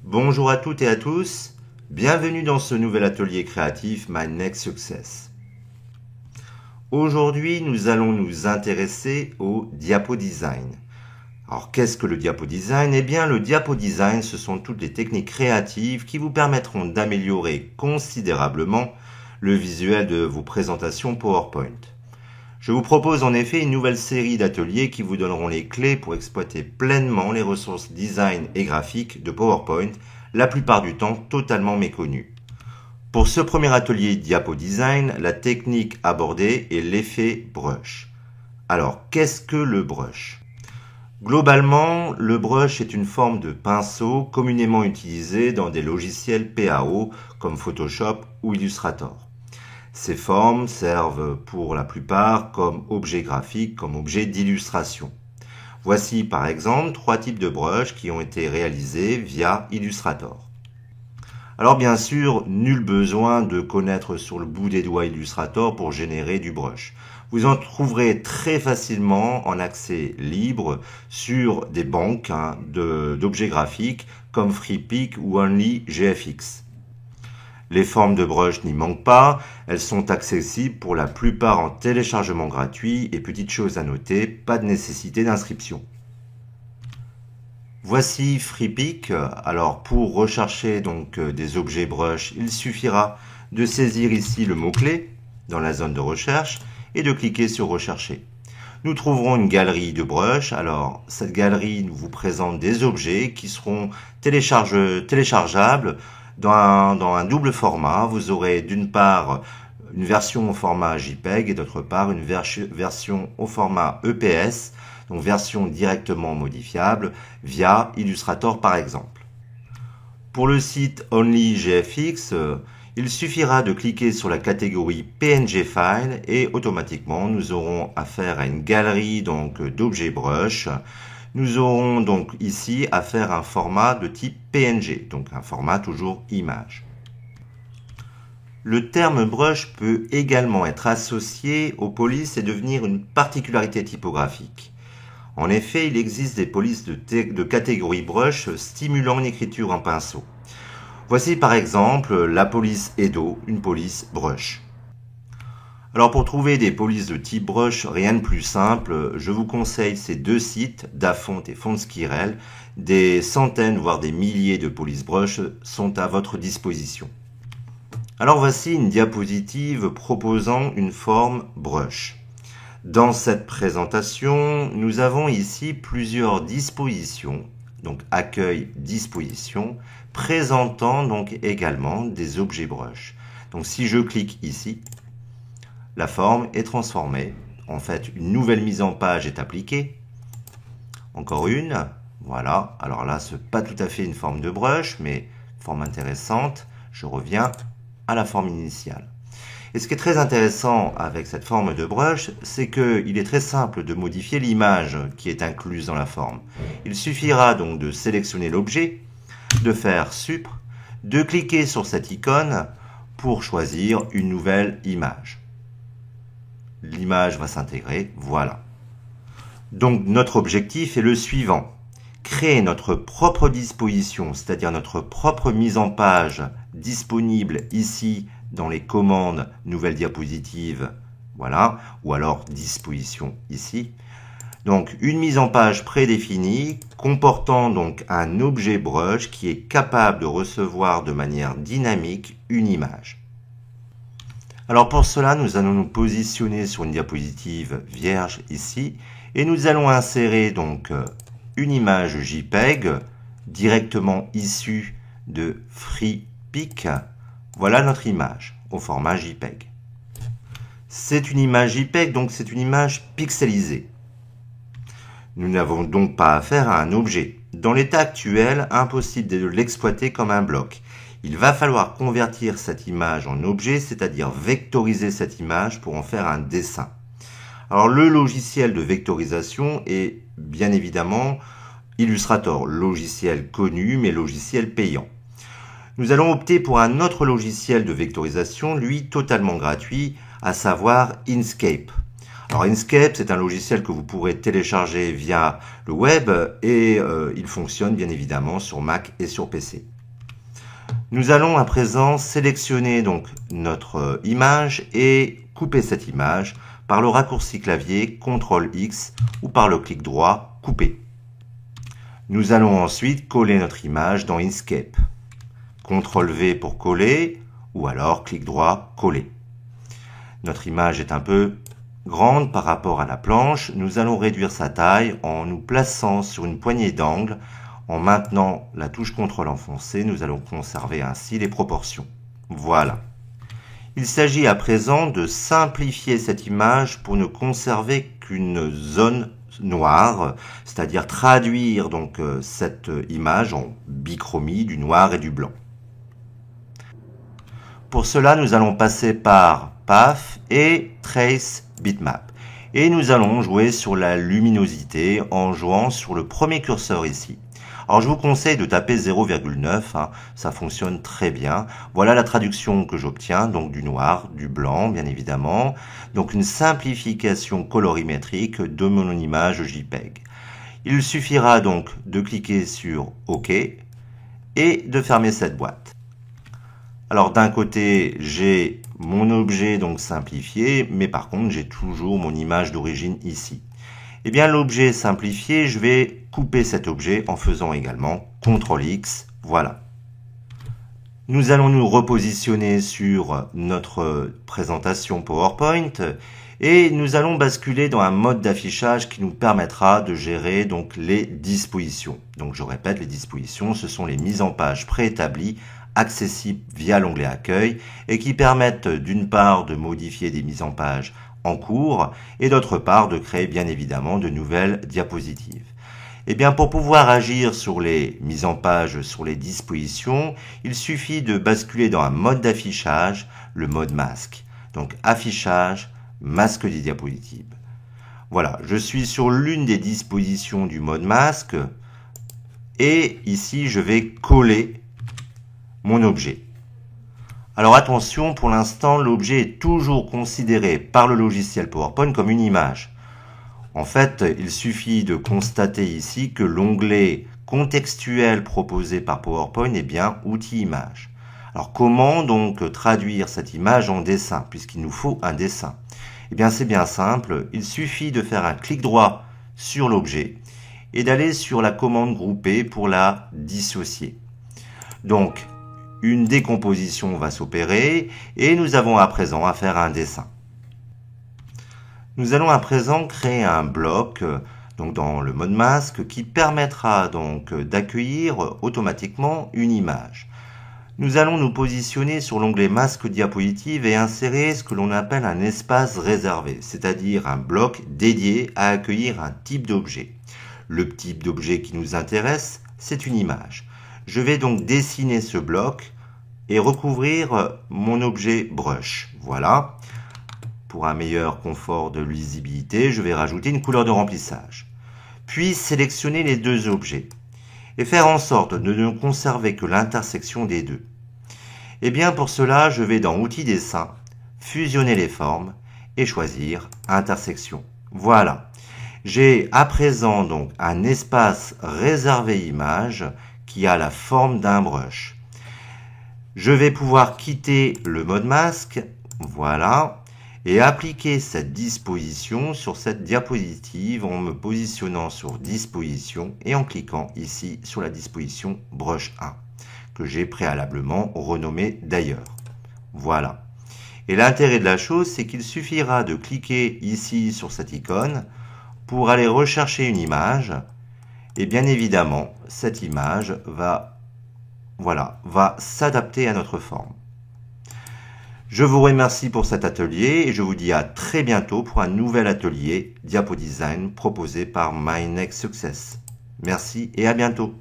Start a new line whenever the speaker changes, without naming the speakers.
Bonjour à toutes et à tous, bienvenue dans ce nouvel atelier créatif My Next Success. Aujourd'hui, nous allons nous intéresser au diapo-design. Alors, qu'est-ce que le diapo-design? Eh bien, le diapo-design, ce sont toutes les techniques créatives qui vous permettront d'améliorer considérablement le visuel de vos présentations PowerPoint. Je vous propose en effet une nouvelle série d'ateliers qui vous donneront les clés pour exploiter pleinement les ressources design et graphiques de PowerPoint, la plupart du temps totalement méconnues. Pour ce premier atelier diapo design, la technique abordée est l'effet brush. Alors, qu'est-ce que le brush? Globalement, le brush est une forme de pinceau communément utilisé dans des logiciels PAO comme Photoshop ou Illustrator. Ces formes servent pour la plupart comme objets graphiques, comme objets d'illustration. Voici par exemple 3 types de brushes qui ont été réalisés via Illustrator. Alors bien sûr, nul besoin de connaître sur le bout des doigts Illustrator pour générer du brush. Vous en trouverez très facilement en accès libre sur des banques d'objets graphiques comme FreePic ou OnlyGFX. Les formes de brush n'y manquent pas, elles sont accessibles pour la plupart en téléchargement gratuit et petite chose à noter, pas de nécessité d'inscription. Voici FreePic. Alors pour rechercher des objets brush, il suffira de saisir ici le mot-clé dans la zone de recherche et de cliquer sur rechercher. Nous trouverons une galerie de brush. Alors cette galerie vous présente des objets qui seront téléchargeables dans un double format. Vous aurez d'une part une version au format JPEG et d'autre part une version au format EPS, donc version directement modifiable via Illustrator par exemple. Pour le site OnlyGFX, il suffira de cliquer sur la catégorie PNG File et automatiquement nous aurons affaire à une galerie d'objets brush. Nous aurons donc ici affaire à un format de type PNG, donc un format toujours image. Le terme brush peut également être associé aux polices et devenir une particularité typographique. En effet, il existe des polices de catégorie brush stimulant l'écriture en pinceau. Voici par exemple la police Edo, une police brush. Alors pour trouver des polices de type brush, rien de plus simple, je vous conseille ces deux sites, Dafont et Fontskirel. Des centaines voire des milliers de polices brush sont à votre disposition. Alors voici une diapositive proposant une forme brush. Dans cette présentation, nous avons ici plusieurs dispositions, donc accueil, disposition, présentant donc également des objets brush. Donc si je clique ici, la forme est transformée. En fait, une nouvelle mise en page est appliquée. Encore une. Voilà. Alors là, ce n'est pas tout à fait une forme de brush, mais forme intéressante. Je reviens à la forme initiale. Et ce qui est très intéressant avec cette forme de brush, c'est qu'il est très simple de modifier l'image qui est incluse dans la forme. Il suffira donc de sélectionner l'objet, de faire Sup, de cliquer sur cette icône pour choisir une nouvelle image. L'image va s'intégrer, voilà. Donc notre objectif est le suivant. Créer notre propre disposition, c'est-à-dire notre propre mise en page disponible ici dans les commandes nouvelle diapositive, voilà, ou alors disposition ici. Donc une mise en page prédéfinie comportant donc un objet brush qui est capable de recevoir de manière dynamique une image. Alors pour cela, nous allons nous positionner sur une diapositive vierge ici et nous allons insérer donc une image JPEG directement issue de FreePic. Voilà notre image au format JPEG. C'est une image JPEG, donc c'est une image pixelisée. Nous n'avons donc pas affaire à un objet. Dans l'état actuel, impossible de l'exploiter comme un bloc. Il va falloir convertir cette image en objet, c'est-à-dire vectoriser cette image pour en faire un dessin. Alors le logiciel de vectorisation est bien évidemment Illustrator, logiciel connu mais logiciel payant. Nous allons opter pour un autre logiciel de vectorisation, lui totalement gratuit, à savoir Inkscape. Alors Inkscape, c'est un logiciel que vous pourrez télécharger via le web et il fonctionne bien évidemment sur Mac et sur PC. Nous allons à présent sélectionner donc notre image et couper cette image par le raccourci clavier CTRL-X ou par le clic droit couper. Nous allons ensuite coller notre image dans Inkscape. CTRL-V pour coller ou alors clic droit coller. Notre image est un peu grande par rapport à la planche. Nous allons réduire sa taille en nous plaçant sur une poignée d'angle. En maintenant la touche CTRL enfoncée, nous allons conserver ainsi les proportions. Voilà. Il s'agit à présent de simplifier cette image pour ne conserver qu'une zone noire, c'est-à-dire traduire donc cette image en bichromie du noir et du blanc. Pour cela, nous allons passer par Path et Trace Bitmap. Et nous allons jouer sur la luminosité en jouant sur le premier curseur ici. Alors je vous conseille de taper 0,9, ça fonctionne très bien. Voilà la traduction que j'obtiens, donc du noir, du blanc bien évidemment. Donc une simplification colorimétrique de mon image JPEG. Il suffira donc de cliquer sur OK et de fermer cette boîte. Alors d'un côté, j'ai mon objet donc simplifié, mais par contre, j'ai toujours mon image d'origine ici. Eh bien, l'objet simplifié, je vais couper cet objet en faisant également CTRL-X, voilà. Nous allons nous repositionner sur notre présentation PowerPoint et nous allons basculer dans un mode d'affichage qui nous permettra de gérer donc les dispositions. Donc je répète, les dispositions, ce sont les mises en page préétablies accessibles via l'onglet Accueil et qui permettent d'une part de modifier des mises en page en cours et d'autre part de créer bien évidemment de nouvelles diapositives. Et bien pour pouvoir agir sur les mises en page, sur les dispositions, il suffit de basculer dans un mode d'affichage, le mode masque. Donc affichage, masque des diapositives. Voilà, je suis sur l'une des dispositions du mode masque et ici je vais coller mon objet. Alors attention, pour l'instant, l'objet est toujours considéré par le logiciel PowerPoint comme une image. En fait, il suffit de constater ici que l'onglet contextuel proposé par PowerPoint est bien Outils images. Alors comment donc traduire cette image en dessin, puisqu'il nous faut un dessin? Eh bien c'est bien simple, il suffit de faire un clic droit sur l'objet et d'aller sur la commande grouper pour la dissocier. Donc, une décomposition va s'opérer et nous avons à présent à faire un dessin. Nous allons à présent créer un bloc donc dans le mode masque qui permettra donc d'accueillir automatiquement une image. Nous allons nous positionner sur l'onglet masque diapositive et insérer ce que l'on appelle un espace réservé, c'est-à-dire un bloc dédié à accueillir un type d'objet. Le type d'objet qui nous intéresse, c'est une image. Je vais donc dessiner ce bloc et recouvrir mon objet brush. Voilà. Pour un meilleur confort de lisibilité, je vais rajouter une couleur de remplissage. Puis sélectionner les deux objets et faire en sorte de ne conserver que l'intersection des deux. Et bien pour cela, je vais dans Outils dessin, fusionner les formes et choisir intersection. Voilà. J'ai à présent donc un espace réservé image qui a la forme d'un brush. Je vais pouvoir quitter le mode masque, voilà, et appliquer cette disposition sur cette diapositive en me positionnant sur disposition et en cliquant ici sur la disposition brush 1, que j'ai préalablement renommée d'ailleurs. Voilà. Et l'intérêt de la chose, c'est qu'il suffira de cliquer ici sur cette icône pour aller rechercher une image. Et bien évidemment, cette image va s'adapter à notre forme. Je vous remercie pour cet atelier et je vous dis à très bientôt pour un nouvel atelier Diapo Design proposé par My Next Success. Merci et à bientôt.